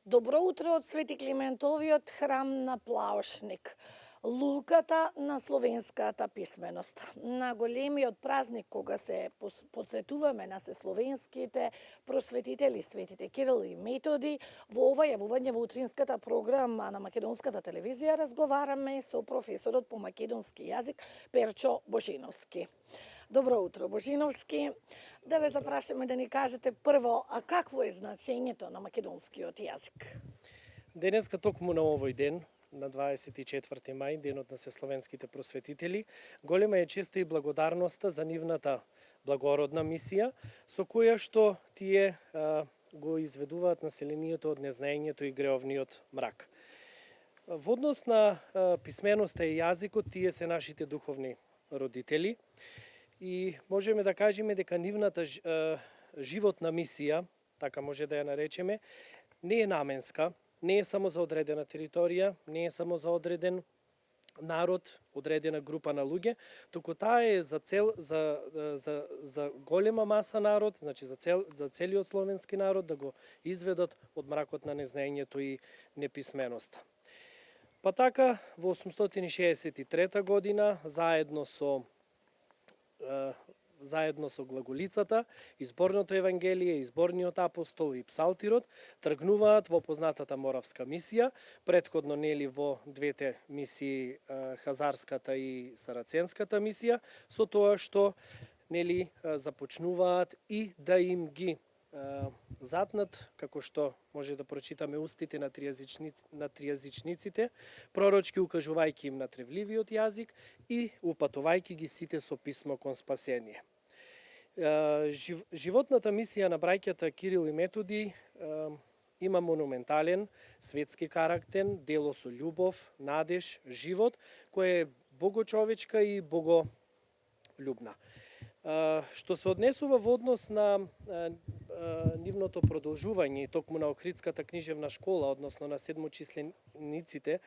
Добро утро од Свети Климентовиот храм на Плаошник. Луката на словенската писменост. На големиот празник кога се подсетуваме на словенските просветители, светите Кирил и Методи, во ова јавување во утринската програма на македонската телевизија разговараме со професорот по македонски јазик Перчо Божиновски. Добро утро, Божиновски. Да ве запрашаме да ни кажете прво, а какво е значењето на македонскиот јазик? Денеска токму на овој ден, на 24 мај, денот на словенските просветители, голема е честа и благодарноста за нивната благородна мисија, со која што тие го изведуваат населението од незнаењето и греовниот мрак. Во однос на писменоста и јазикот, тие се нашите духовни родители и можеме да кажеме дека нивната животна мисија, така може да ја наречеме, не е наменска, не е само за одредена територија, не е само за одреден народ, одредена група на луѓе, туку таа е за голема маса народ, значи за целиот словенски народ да го изведат од мракот на незнаењето и неписменоста. Па така во 863 година заедно со глаголицата, изборното евангелие, изборниот апостол и псалтирот тргнуваат во познатата моравска мисија, претходно нели во двете мисии, хазарската и сараценската мисија, со тоа што нели започнуваат и да им ги затнат, како што може да прочитаме устите на тријазичниците, пророчки укажувајќи им на тревливиот јазик и упатувајќи ги сите со писмо кон спасение. Животната мисија на браќата Кирил и Методи има монументален светски карактер, дело со љубов, надеж, живот, кој е богочовечка и боголюбна. Што се однесува во однос на нивното продолжување и токму на Охридската книжевна школа, односно на седмочислениците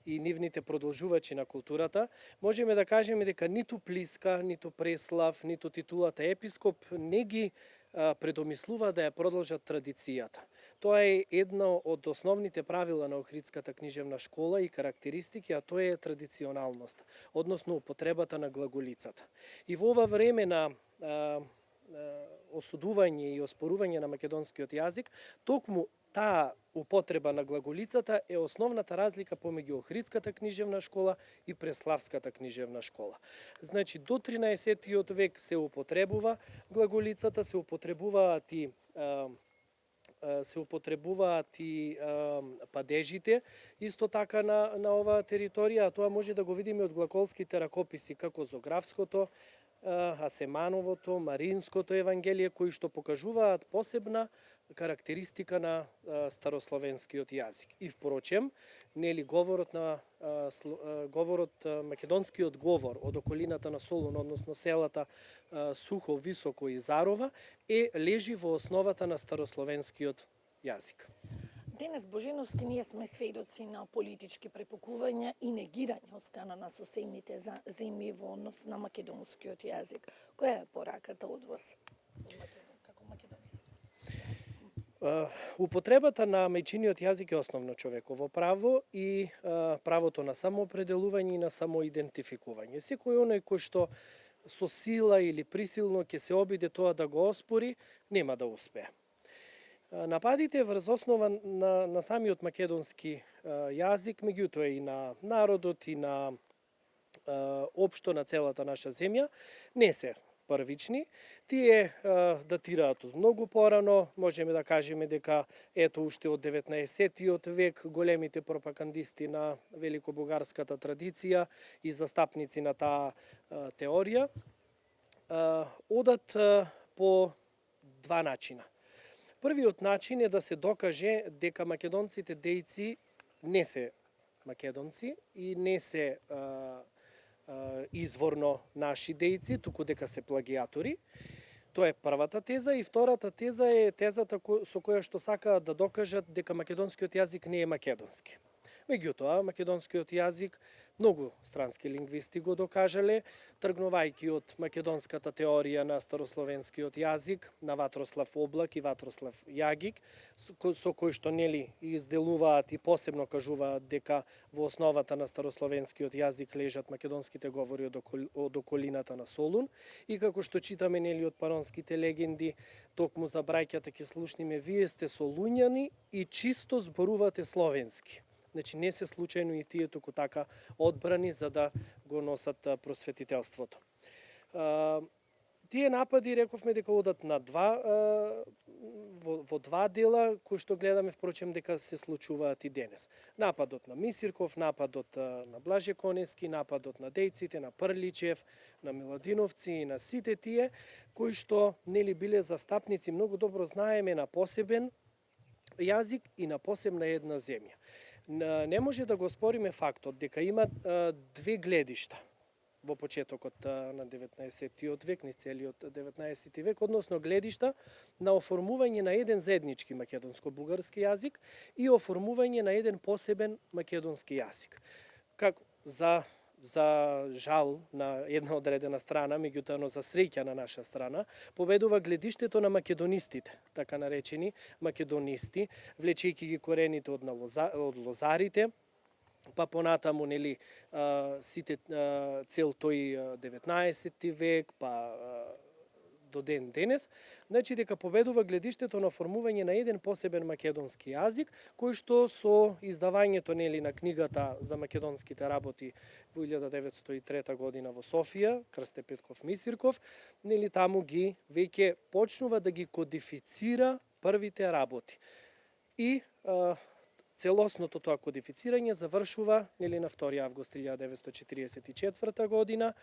и нивните продолжувачи на културата, можеме да кажеме дека ниту Плиска, ниту Преслав, ниту титулата епископ не ги предомислува да ја продолжат традицијата. Тоа е едно од основните правила на Охридската книжевна школа и карактеристики, а тоа е традиционалност, односно употребата на глаголицата. И во ова време на осудување и оспорување на македонскиот јазик, токму таа употреба на глаголицата е основната разлика помеѓу Охридската книжевна школа и Преславската книжевна школа. Значи, до 13 век се употребува глаголицата, се употребуваат и падежите, исто така на оваа територија, а тоа може да го видиме од глаголските ракописи, како Зографското, Асемановото, Маринското евангелие, кои што покажуваат посебна карактеристика на старословенскиот јазик. И впрочем, нели македонскиот говор од околината на Солун, односно селата Сухо, Високо и Зарова, лежи во основата на старословенскиот јазик. Денес, Божиновски, ние сме сведоци на политички препукувања и негирање од страна на соседните земји во однос на македонскиот јазик. Која е пораката од вас како македонист? Употребата на мајчиниот јазик е основно човеково право и правото на самоопределување и на самоидентификување. Секој оној кој што со сила или присилно ќе се обиде тоа да го оспори, нема да успее. Нападите врз основа на самиот македонски јазик, меѓутоа и на народот и на општо на целата наша земја, не се првични. Тие датираат од многу порано, можеме да кажеме дека ето уште од 19 век големите пропагандисти на великобугарската традиција и застапници на таа теорија одат по два начина. Првиот начин е да се докаже дека македонците дејци не се македонци и не се изворно наши дејци, туку дека се плагиатори. Тоа е првата теза и втората теза е тезата со која што сакаат да докажат дека македонскиот јазик не е македонски. Меѓутоа, македонскиот јазик многу странски лингвисти го докажале, тргнувајќи од македонската теорија на старословенскиот јазик, на Ватрослав Облак и Ватрослав Јагик, со кој што нели изделуваат и посебно кажуваат дека во основата на старословенскиот јазик лежат македонските говори од околината на Солун, и како што читаме нели од панонските легенди, токму за браќата ќе слушниме, вие сте солуњани и чисто зборувате словенски. Значи не се случајно и тие туку така одбрани за да го носат просветителството. Тие напади, рековме дека одат на во два дела, кои што гледаме впрочем дека се случуваат и денес. Нападот на Мисирков, нападот на Блаже Конески, нападот на Дејците, на Прличев, на Миладиновци и на сите тие кои што нели биле застапници, многу добро знаеме, на посебен јазик и на посебна една земја. Не може да го спориме фактот дека има две гледишта во почетокот на 19-тиот век, низ целиот 19 век, односно гледишта на оформување на еден заеднички македонско-бугарски јазик и оформување на еден посебен македонски јазик. Како за жал на една одредена страна, меѓутоа за среќа на наша страна, победува гледиштето на македонистите, така наречени македонисти, влечејќи ги корените од лозарите, па понатаму нели сите цел тој 19 век, па до ден денес, значи дека победува гледиштето на формување на еден посебен македонски јазик, кој што со издавањето нели на книгата за македонските работи во 1903 година во Софија, Крсте Петков Мисирков, нели таму ги веќе почнува да ги кодифицира првите работи. И целосното тоа кодифицирање завршува нели на 2 август 1944 година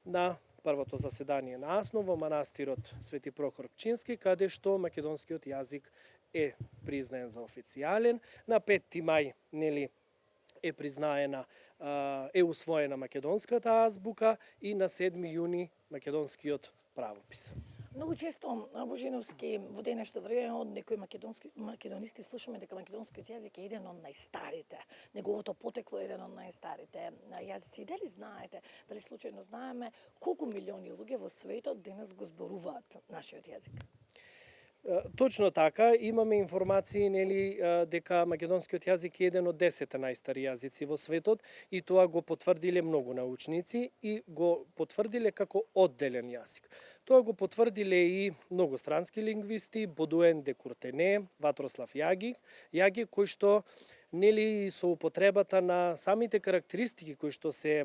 на првото заседание на Асно во манастирот Свети Прохор Пчински, каде што македонскиот јазик е признаен за официјален. На 5 мај нели е признаена, е усвоена македонската азбука и на 7 јуни македонскиот правопис. Многу често, Божиновски, во денешно време од некои македонисти слушаме дека македонскиот јазик е еден од најстарите, неговото потекло е еден од најстарите јазици. И дали знаете, дали случајно знаеме колку милиони луѓе во светот денес го зборуваат нашиот јазик? Точно така, имаме информации нели дека македонскиот јазик е еден од 10 најстари јазици во светот и тоа го потврдиле многу научници и го потврдиле како одделен јазик. Тоа го потврдиле и многу странски лингвисти, Бодуен де Куртене, Ватрослав Јагик, кој што нели со употребата на самите карактеристики кои што се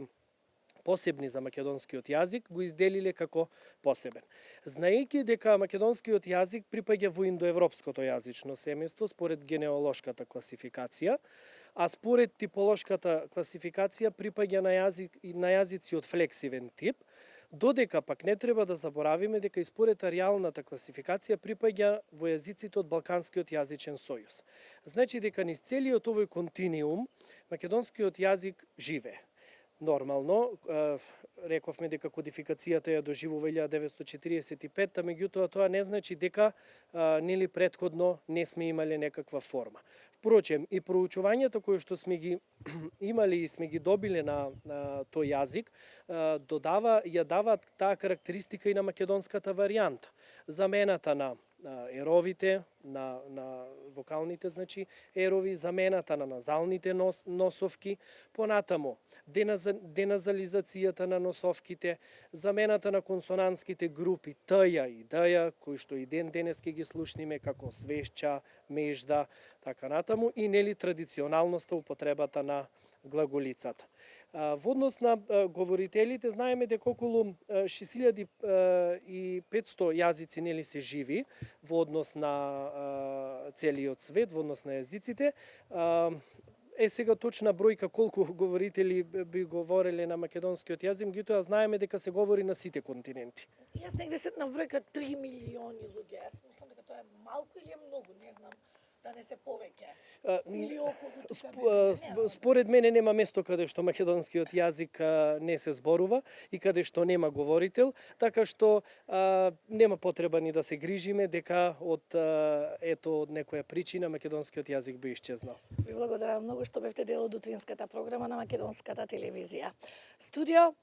посебни за македонскиот јазик, го изделиле како посебен. Знаејќи дека македонскиот јазик припаѓа во индоевропското јазично семејство според генеолошката класификација, а според типолошката класификација припаѓа на јазици од флексивен тип, додека пак не треба да заборавиме дека и според ареалната класификација припаѓа во јазиците од Балканскиот јазичен сојуз. Значи дека низ целиот овој континуум македонскиот јазик живее. Нормално, рековме дека кодификацијата ја доживува 1945, меѓутоа тоа не значи дека нели претходно не сме имале некаква форма. Впрочем, и проучувањата кои што сме ги имали и сме ги добиле на тој јазик, ја даваат таа карактеристика и на македонската варијанта. Замената на еровите, на вокалните, значи, ерови, замената на назалните носовки, понатаму деназализацијата на носовките, замената на консонантските групи т-ја и д-ја, кои што и ден денес ќе ги слушниме како свешча, межда, така натаму, и нели традиционалноста употребата на глаголицата. Во однос на говорителите, знаеме дека околу 6500 јазици нели се живи во однос на целиот свет, во однос на јазиците. Сега точна бројка колку говорители би говореле на македонскиот јазик, меѓутоа знаеме дека се говори на сите континенти. Јас негде се на бројка 3 милиони луѓе. Јас мислам дека тоа е малку или е многу, не знам. Да не се повеќе. А, Или околу тука. Според мене нема место каде што македонскиот јазик не се зборува и каде што нема говорител, така што нема потреба ни да се грижиме дека од некоја причина македонскиот јазик би исчезнал. Ви благодарам многу што бевте дел од утринската програма на македонската телевизија. Студио